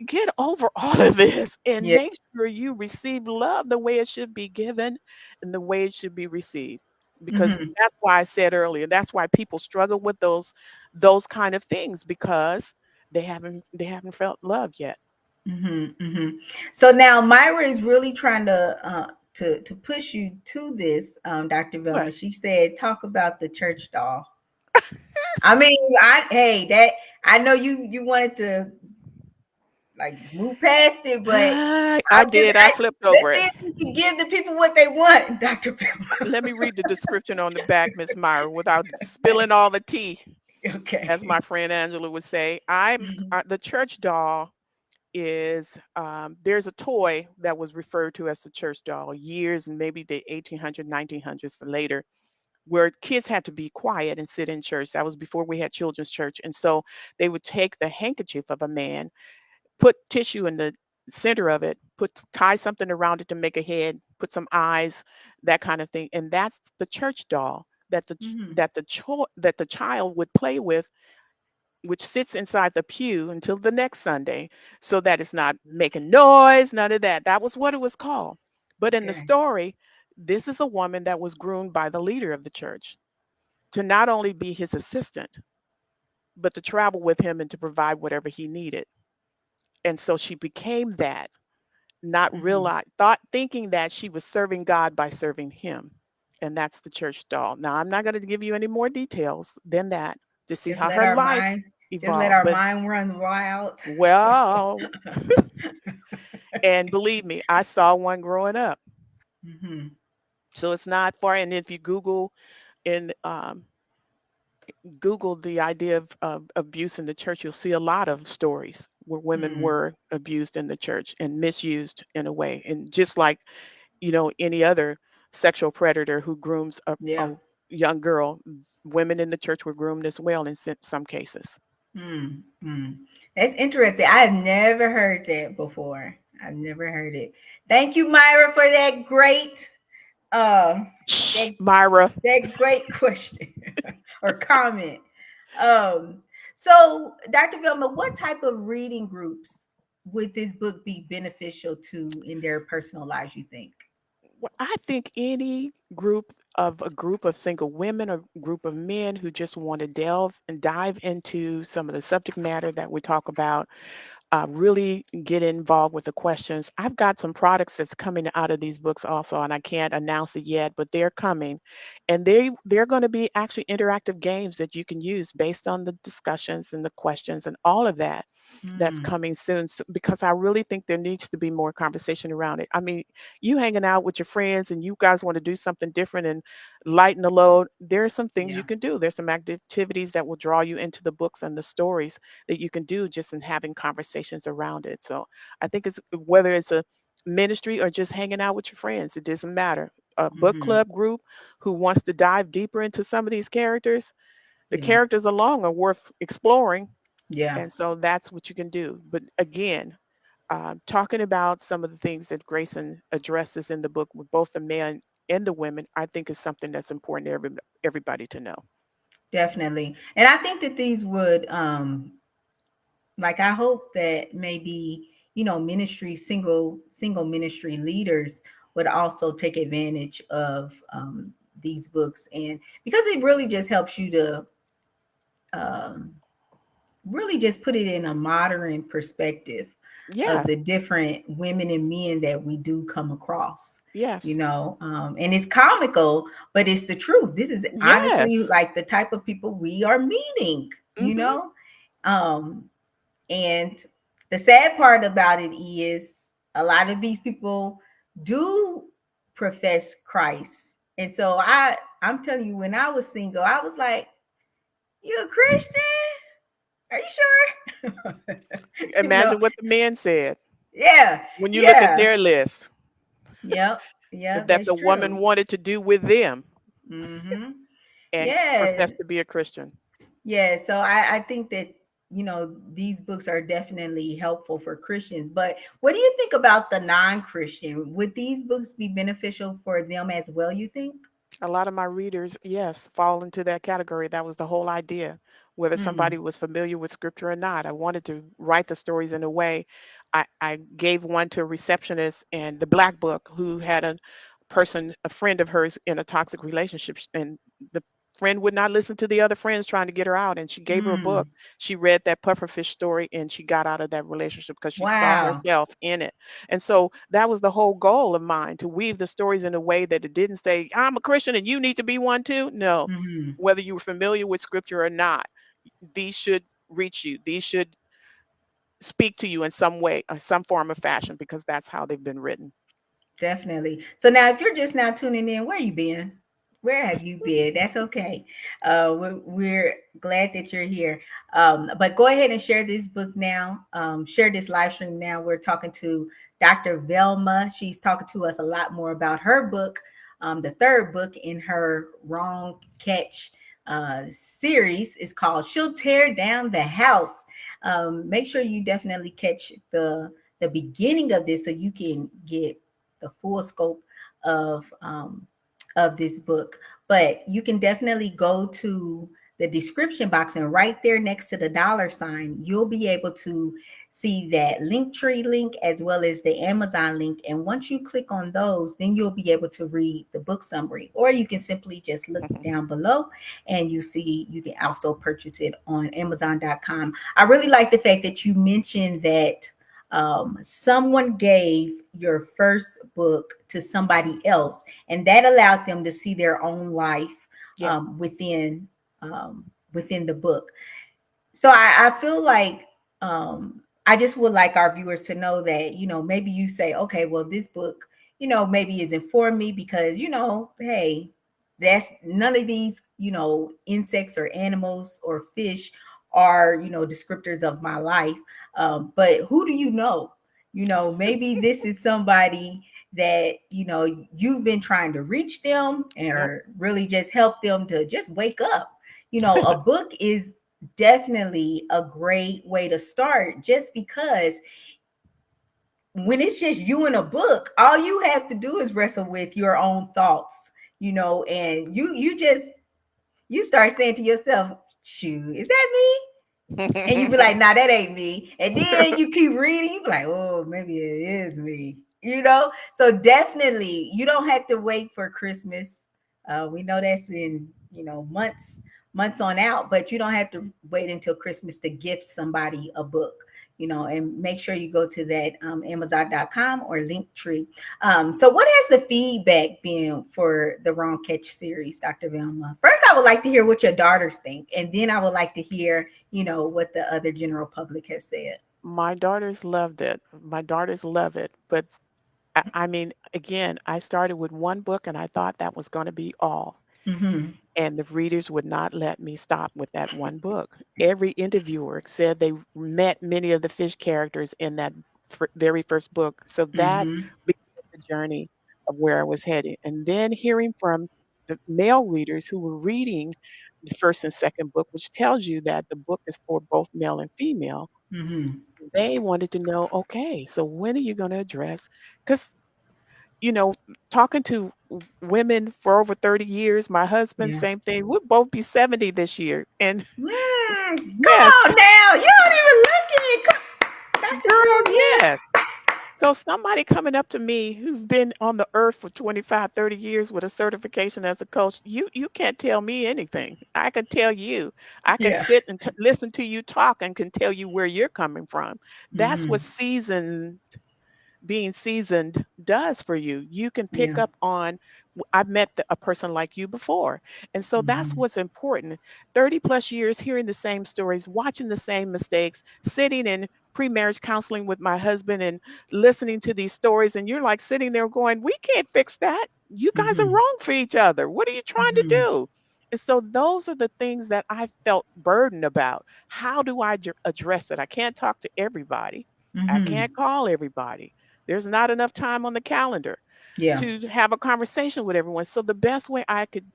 Speaker 2: get over all of this and
Speaker 1: Yeah.
Speaker 2: make sure you receive love the way it should be given and the way it should be received. Because
Speaker 1: Mm-hmm.
Speaker 2: that's why I said earlier, that's why people struggle with those kind of things because they haven't felt love yet.
Speaker 1: Mm-hmm. Mm-hmm. So now Myra is really trying to push you to this, Dr.
Speaker 2: What?
Speaker 1: Velma. She said, talk about the church doll. I mean, I know you wanted to like move past it, but
Speaker 2: I did. I flipped over
Speaker 1: let's
Speaker 2: it.
Speaker 1: see if we can give the people what they want, Dr. Pimple.
Speaker 2: Let me read the description on the back, Miss Myra, without spilling all the tea, as
Speaker 1: Okay.
Speaker 2: my friend Angela would say. The church doll is there's a toy that was referred to as the church doll years, maybe the 1800s, 1900s later, where kids had to be quiet and sit in church. That was before we had children's church. And so they would take the handkerchief of a man, put tissue in the center of it, tie something around it to make a head, put put some eyes, that kind of thing. And that's the church doll that
Speaker 1: Mm-hmm.
Speaker 2: that the child would play with, which sits inside the pew until the next Sunday, so that it's not making noise, none of that. That was what it was called. But in the
Speaker 1: Okay.
Speaker 2: story, this is a woman that was groomed by the leader of the church to not only be his assistant, but to travel with him and to provide whatever he needed. And so she became that, not
Speaker 1: Mm-hmm.
Speaker 2: realize thought thinking that she was serving God by serving him. And that's the church doll. Now I'm not going to give you any more details than that to see
Speaker 1: Just
Speaker 2: how
Speaker 1: let
Speaker 2: her
Speaker 1: our
Speaker 2: life
Speaker 1: mind, just let
Speaker 2: evolved.
Speaker 1: our
Speaker 2: But
Speaker 1: mind run wild.
Speaker 2: well, and believe me, I saw one growing up.
Speaker 1: Mm-hmm.
Speaker 2: So it's not far. And if you in Google the idea of abuse in the church, you'll see a lot of stories where women
Speaker 1: Mm.
Speaker 2: were abused in the church and misused in a way. And just like, any other sexual predator who grooms
Speaker 1: Yeah.
Speaker 2: a young girl, women in the church were groomed as well in some cases.
Speaker 1: Mm. Mm. That's interesting. I have never heard that before. I've never heard it. Thank you, Myra, for that great uh
Speaker 2: Shh,
Speaker 1: that
Speaker 2: Myra.
Speaker 1: that great question or comment. Um, so Dr. Velma, what type of reading groups would this book be beneficial to in their personal lives, you think?
Speaker 2: Well, I think any group of single women or group of men who just want to delve and dive into some of the subject matter that we talk about, really get involved with the questions. I've got some products that's coming out of these books also, and I can't announce it yet, but they're coming, and they're going to be actually interactive games that you can use based on the discussions and the questions and all of that. That's
Speaker 1: Mm,
Speaker 2: coming soon, because I really think there needs to be more conversation around it. I mean, you hanging out with your friends and you guys want to do something different and lighten the load. There are some things you
Speaker 1: yeah.
Speaker 2: can do. There's some activities that will draw you into the books and the stories that you can do just in having conversations around it. So I think it's whether it's a ministry or just hanging out with your friends, it doesn't matter. A book
Speaker 1: Hmm.
Speaker 2: club group who wants to dive deeper into some of these characters, the
Speaker 1: Yeah.
Speaker 2: characters alone are worth exploring.
Speaker 1: Yeah.
Speaker 2: And so that's what you can do. But again, talking about some of the things that Grayson addresses in the book with both the men and the women, I think is something that's important to everybody to know.
Speaker 1: Definitely. And I think that these would like I hope that maybe, ministry single ministry leaders would also take advantage of these books, and because it really just helps you to um, really just put it in a modern perspective
Speaker 2: Yeah.
Speaker 1: of the different women and men that we do come across,
Speaker 2: Yes.
Speaker 1: and it's comical, but it's the truth. This is honestly
Speaker 2: Yes.
Speaker 1: like the type of people we are meeting,
Speaker 2: Hmm.
Speaker 1: um, and the sad part about it is a lot of these people do profess Christ. And so I'm telling you, when I was single, I was like, "You a Christian? Are you sure?" you know,
Speaker 2: Imagine what the men said
Speaker 1: yeah,
Speaker 2: when you look at
Speaker 1: yeah,
Speaker 2: their list
Speaker 1: yep, yep,
Speaker 2: that
Speaker 1: that's
Speaker 2: the woman
Speaker 1: true.
Speaker 2: wanted to do with them
Speaker 1: Mm-hmm.
Speaker 2: and
Speaker 1: Yeah,
Speaker 2: professed to be a Christian.
Speaker 1: yeah. So I think that these books are definitely helpful for Christians. But what do you think about the non-Christian? Would these books be beneficial for them as well, you think?
Speaker 2: A lot of my readers, yes, fall into that category. That was the whole idea, whether somebody
Speaker 1: Mm,
Speaker 2: was familiar with scripture or not. I wanted to write the stories in a way. I gave one to a receptionist in the Black Book who had a friend of hers in a toxic relationship, and the friend would not listen to the other friends trying to get her out. And she gave her a book.
Speaker 1: mm.
Speaker 2: She read that pufferfish story and she got out of that relationship because she saw
Speaker 1: Wow.
Speaker 2: herself in it. And so that was the whole goal of mine, to weave the stories in a way that it didn't say, I'm a Christian and you need to be one too. No,
Speaker 1: Hmm.
Speaker 2: whether you were familiar with scripture or not, these should reach you. These should speak to you in some way, some form of fashion, because that's how they've been written.
Speaker 1: Definitely. So now, if you're just now tuning in, where you been? Where have you been? That's okay. We're glad that you're here. But go ahead and share this book now. Share this live stream now. We're talking to Dr. Velma. She's talking to us a lot more about her book, the third book in her Wrong Catch series. Is called "She'll Tear Down the House." Make sure you definitely catch the beginning of this so you can get the full scope of um, of this book, but you can definitely go to the description box, and right there next to the dollar sign, you'll be able to see that Linktree link as well as the Amazon link. And once you click on those, then you'll be able to read the book summary, or you can simply just look down below and you see you can also purchase it on Amazon.com. I really like the fact that you mentioned that someone gave your first book to somebody else, and that allowed them to see their own life
Speaker 2: Yeah.
Speaker 1: within the book. So I feel like I just would like our viewers to know that, maybe you say, okay, well, this book, maybe isn't for me because, hey, that's none of these, insects or animals or fish are, descriptors of my life. But who do you know? Maybe this is somebody that, you've been trying to reach them
Speaker 2: Yep.
Speaker 1: or really just help them to just wake up. A book is definitely a great way to start, just because when it's just you in a book, all you have to do is wrestle with your own thoughts, and you start saying to yourself, shoot, is that me? And you be like, nah, that ain't me. And then you keep reading, you be like, oh, maybe it is me. So definitely you don't have to wait for Christmas. We know that's in, months on out, but you don't have to wait until Christmas to gift somebody a book. And make sure you go to that Amazon.com or Linktree. So what has the feedback been for the Wrong Catch series, Dr. Velma? First, I would like to hear what your daughters think, and then I would like to hear, what the other general public has said.
Speaker 2: My daughters loved it. My daughters love it. But I mean, again, I started with one book and I thought that was going to be all.
Speaker 1: Mm-hmm.
Speaker 2: And the readers would not let me stop with that one book. Every interviewer said they met many of the fish characters in that very first book. So that
Speaker 1: Mm-hmm.
Speaker 2: began the journey of where I was headed. And then hearing from the male readers who were reading the first and second book, which tells you that the book is for both male and female,
Speaker 1: Mm-hmm.
Speaker 2: they wanted to know, okay, so when are you going to address? Because you know, talking to women for over 30 years, my husband,
Speaker 1: Yeah.
Speaker 2: same thing. We'll both be 70 this year. And
Speaker 1: Come
Speaker 2: yes,
Speaker 1: on now. You don't even look it. Dr.
Speaker 2: girl,
Speaker 1: Sylvia.
Speaker 2: yes. So somebody coming up to me who's been on the earth for 25, 30 years with a certification as a coach, you can't tell me anything. I can tell you. I can
Speaker 1: Yeah.
Speaker 2: sit and listen to you talk and can tell you where you're coming from. That's what
Speaker 1: Mm-hmm.
Speaker 2: seasoned being seasoned does for you. You can pick
Speaker 1: Yeah.
Speaker 2: up on, I've met a person like you before. And so that's
Speaker 1: Mm-hmm.
Speaker 2: what's important. 30 plus years hearing the same stories, watching the same mistakes, sitting in pre-marriage counseling with my husband and listening to these stories. And you're like sitting there going, we can't fix that. You guys are
Speaker 1: Mm-hmm.
Speaker 2: wrong for each other. What are you trying to
Speaker 1: Mm-hmm.
Speaker 2: do? And so those are the things that I felt burdened about. How do I address it? I can't talk to everybody. I
Speaker 1: Mm-hmm.
Speaker 2: can't call everybody. There's not enough time on the calendar
Speaker 1: Yeah.
Speaker 2: to have a conversation with everyone. So the best way I could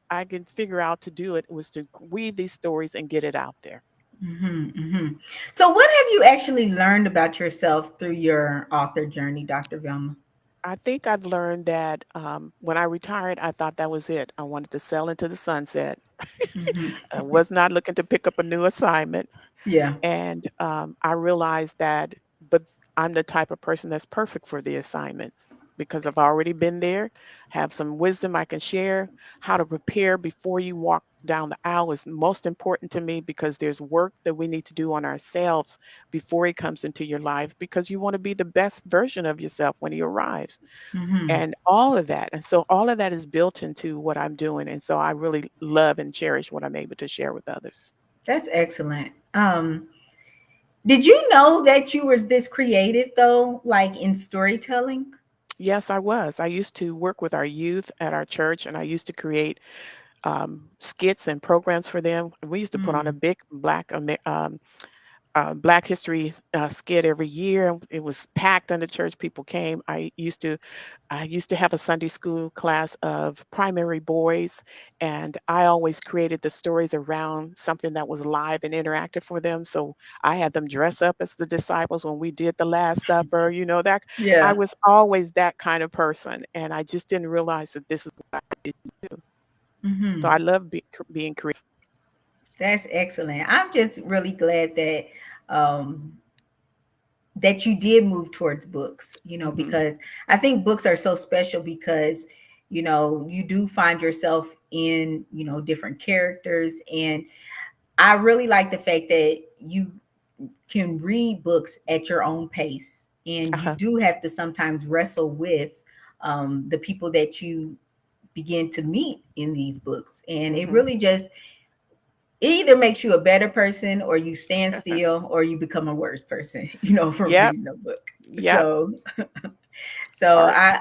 Speaker 2: figure out to do it was to weave these stories and get it out there.
Speaker 1: Mm-hmm. Mm-hmm. So, what have you actually learned about yourself through your author journey, Dr. Velma?
Speaker 2: I think I've learned that when I retired, I thought that was it. I wanted to sell into the sunset.
Speaker 1: Mm-hmm.
Speaker 2: I was not looking to pick up a new assignment.
Speaker 1: Yeah.
Speaker 2: And I realized that, but I'm the type of person that's perfect for the assignment because I've already been there, have some wisdom I can share. How to prepare before you walk down the aisle is most important to me because there's work that we need to do on ourselves before he comes into your life because you want to be the best version of yourself when he arrives
Speaker 1: Mm-hmm.
Speaker 2: and all of that. And so all of that is built into what I'm doing. And so I really love and cherish what I'm able to share with others.
Speaker 1: That's excellent. Did you know that you was this creative though, like in storytelling?
Speaker 2: Yes, I was. I used to work with our youth at our church, and I used to create skits and programs for them. We used to put on a
Speaker 1: Mm.
Speaker 2: big black Black History skit every year. It was packed in the church. People came. I used to have a Sunday school class of primary boys, and I always created the stories around something that was live and interactive for them. So I had them dress up as the disciples when we did the Last Supper. That I
Speaker 1: Yeah.
Speaker 2: was always that kind of person, and I just didn't realize that this is what I did too. So
Speaker 1: Hmm.
Speaker 2: I love being creative.
Speaker 1: That's excellent. I'm just really glad um, that you did move towards books,
Speaker 2: Hmm.
Speaker 1: because I think books are so special because, you do find yourself in, different characters. And I really like the fact that you can read books at your own pace. And you
Speaker 2: Uh-huh.
Speaker 1: do have to sometimes wrestle with the people that you begin to meet in these books. And it
Speaker 2: Hmm.
Speaker 1: really just, it either makes you a better person or you stand still or you become a worse person, from
Speaker 2: Yep.
Speaker 1: reading a book.
Speaker 2: Yep.
Speaker 1: So, so
Speaker 2: Or
Speaker 1: I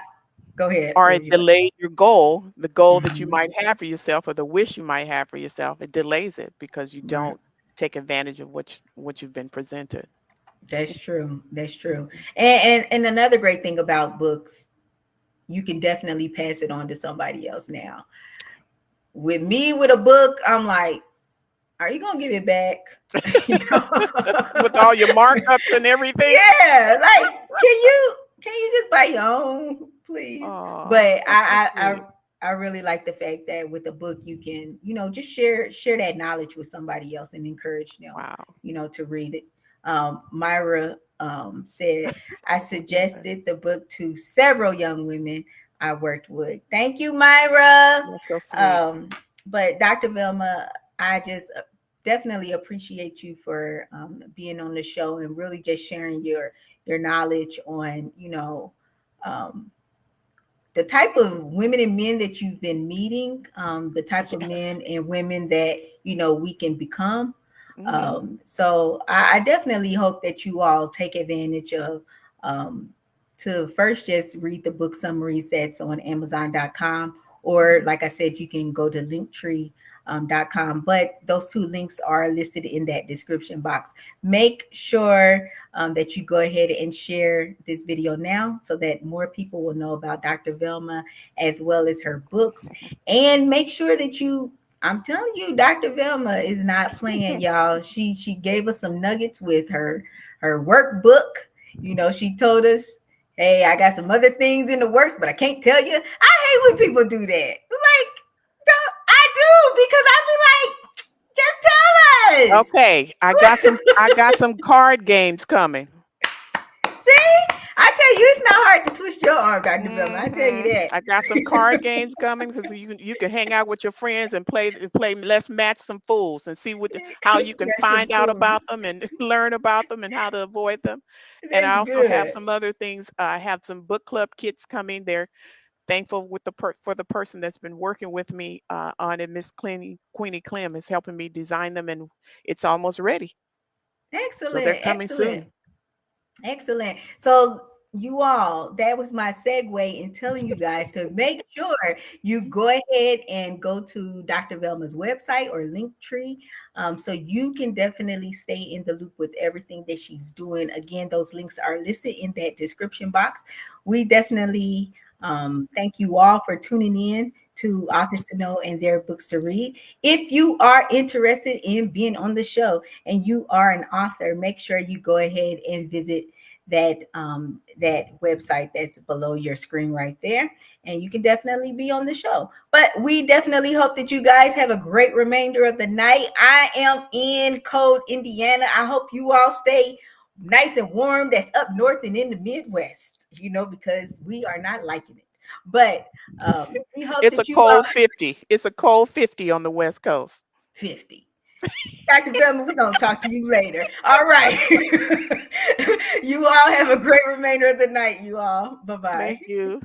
Speaker 1: go ahead.
Speaker 2: or
Speaker 1: What
Speaker 2: it
Speaker 1: were you about?
Speaker 2: delays your goal, the goal that you
Speaker 1: Mhm.
Speaker 2: might have for yourself or the wish you might have for yourself. It delays it because you
Speaker 1: Right.
Speaker 2: don't take advantage of what you've been presented.
Speaker 1: That's true. That's true.
Speaker 2: Mhm.
Speaker 1: And another great thing about books, you can definitely pass it on to somebody else now. With me with a book, I'm like, are you gonna give it back? You
Speaker 2: With
Speaker 1: know?
Speaker 2: all your markups and everything.
Speaker 1: Yeah, like can you just buy your own, please?
Speaker 2: Oh,
Speaker 1: But
Speaker 2: that's so sweet.
Speaker 1: I really like the fact that with a book you can, just share that knowledge with somebody else and encourage them,
Speaker 2: Wow.
Speaker 1: to read it. Myra said I
Speaker 2: Yeah,
Speaker 1: suggested the book to several young women I worked with. Thank you, Myra.
Speaker 2: that's so sweet.
Speaker 1: Um, but Dr. Velma, I just definitely appreciate you for being on the show and really just sharing your knowledge on um, the type of women and men that you've been meeting, the type of
Speaker 2: Yes.
Speaker 1: men and women that we can become.
Speaker 2: Hmm.
Speaker 1: So I definitely hope that you all take advantage of um, to first just read the book summaries that's on Amazon.com, or
Speaker 2: Hmm.
Speaker 1: like I said, you can go to Linktree.com. But those two links are listed in that description box. Make sure that you go ahead and share this video now so that more people will know about Dr. Velma as well as her books. And make sure that I'm telling you, Dr. Velma is not playing, y'all. She gave us some nuggets with her workbook. She told us, hey, I got some other things in the works, but I can't tell you. I hate when people do that. Like, I do, because I be like, just
Speaker 2: Okay, I got some card games coming.
Speaker 1: tell us. See? I tell you, it's not hard to twist your arm, Dr. Velma. I tell you that.
Speaker 2: I got some card games coming because you can hang out with your friends and play. Let's match some fools and see how you can
Speaker 1: Got some
Speaker 2: find out
Speaker 1: fools.
Speaker 2: about them and learn about them and how to avoid them. And I
Speaker 1: That's
Speaker 2: also have
Speaker 1: good.
Speaker 2: some other things. I have some book club kits coming. They're thankful with for the person that's been working with me on it. Miss Queenie Clem is helping me design them, and it's almost ready. So they're
Speaker 1: Excellent.
Speaker 2: coming
Speaker 1: Excellent.
Speaker 2: soon.
Speaker 1: Excellent. So, you all, that was my segue in telling you guys to make sure you go ahead and go to Dr. Velma's website or Linktree, so you can definitely stay in the loop with everything that she's doing. Again, those links are listed in that description box. We definitely thank you all for tuning in to Authors to Know and Their Books to Read. If you are interested in being on the show and you are an author, make sure you go ahead and visit that website that's below your screen right there, and you can definitely be on the show. But we definitely hope that you guys have a great remainder of the night. I am in cold Indiana. I hope you all stay nice and warm. That's up north and in the Midwest, because we are not liking it. But we hope
Speaker 2: It's a
Speaker 1: that you all
Speaker 2: cold 50. It's a cold 50 on the West Coast.
Speaker 1: 50. Dr. Velma, we're going to talk to you later. All right. You all have a great remainder of the night, you all. Bye bye.
Speaker 2: Thank you.